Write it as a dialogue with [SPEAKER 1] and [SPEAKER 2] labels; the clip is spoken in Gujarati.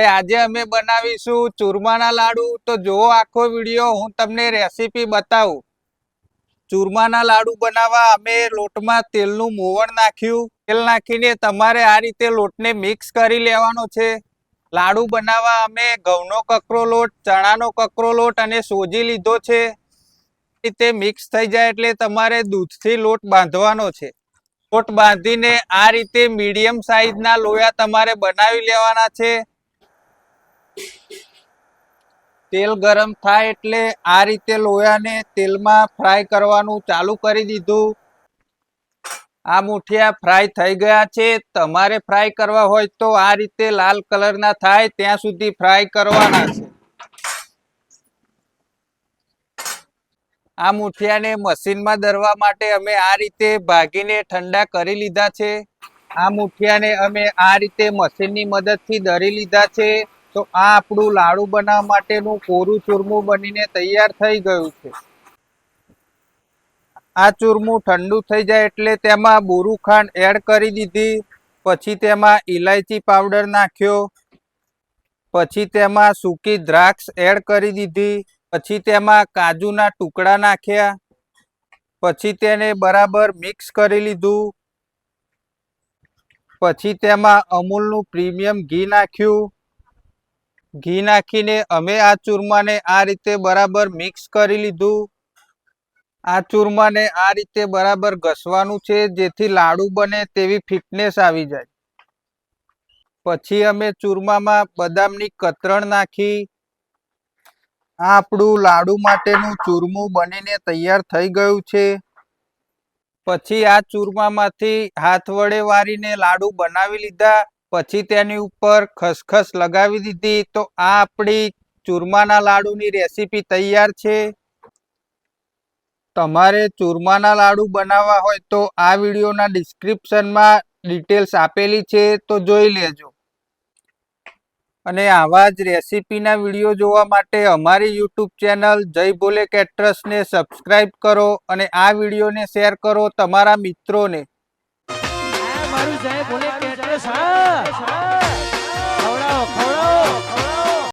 [SPEAKER 1] આજે અમે બનાવીશું ચૂરમાના લાડુ। તો જો આખો વિડિયો હું તમને રેસીપી બતાવું। ચૂરમાના લાડુ બનાવવા અમે લોટમાં તેલનું મોવણ નાખ્યું। તેલ નાખીને તમારે આ રીતે લોટને મિક્સ કરી લેવાનો છે। લાડુ બનાવવા અમે ઘઉંનો કકરો લોટ, ચણાનો કકરો લોટ અને સોજી લીધો છે। રીતે મિક્સ થઈ જાય એટલે તમારે દૂધથી લોટ બાંધવાનો છે। લોટ બાંધીને આ રીતે મીડિયમ સાઈઝના લોયા તમારે બનાવી લેવાના છે। તેલ ગરમ થાય એટલે આ રીતે લોયાને તેલમાં ફ્રાય કરવાનું ચાલુ કરી દીધું। આ મુઠિયા ફ્રાય થઈ ગયા છે। તમારે ફ્રાય કરવા હોય તો આ રીતે લાલ કલરના થાય ત્યાં સુધી ફ્રાય કરવાના છે। આ મુઠિયાને મશીનમાં દરવા માટે અમે આ રીતે ભાગીને ઠંડા કરી લીધા છે। આ મુઠિયાને અમે આ રીતે મશીનની મદદથી દરી લીધા છે। તો આ આપણું લાડુ બનાવવા માટેનું કોરું ચૂરમું બનીને તૈયાર થઈ ગયું છે। આ ચૂરમું ઠંડુ થઈ જાય એટલે તેમાં બોરું ખાંડ એડ કરી દીધી। પછી તેમાં ઇલાયચી પાવડર નાખ્યો। પછી તેમાં સૂકી દ્રાક્ષ એડ કરી દીધી। પછી તેમાં કાજુના ટુકડા નાખ્યા। પછી તેને બરાબર મિક્સ કરી લીધું। પછી તેમાં અમૂલનું પ્રીમિયમ ઘી નાખ્યું। ઘી નાખીને અમે આ ચૂરમાને આ રીતે બરાબર મિક્સ કરી લીધું। આ ચૂરમાને આ રીતે બરાબર ઘસવાનું છે જેથી લાડુ બને તેવી ફિટનેસ આવી જાય। પછી અમે ચૂરમામાં બદામની કતરણ નાખી। આ આપણું લાડુ માટેનું ચૂરમું બનીને તૈયાર થઈ ગયું છે। પછી આ ચૂરમામાંથી હાથ વડે વારીને લાડુ બનાવી લીધા। પછી તેની ઉપર ખસખસ લગાવી દીધી। તો આ આપણી ચૂરમાના લાડુની રેસીપી તૈયાર છે। તમારે ચૂરમાના લાડુ બનાવવા હોય તો આ વિડીયોના ડિસ્ક્રિપ્શનમાં ડિટેલ્સ આપેલી છે તો જોઈ લેજો। અને આવા જ રેસીપીના વિડીયો જોવા માટે અમારી યુટ્યુબ ચેનલ જય ભોલે કેટરર્સને સબસ્ક્રાઈબ કરો અને આ વિડીયોને શેર કરો તમારા મિત્રોને।
[SPEAKER 2] મારું જય ભોલે કેટરર્સ।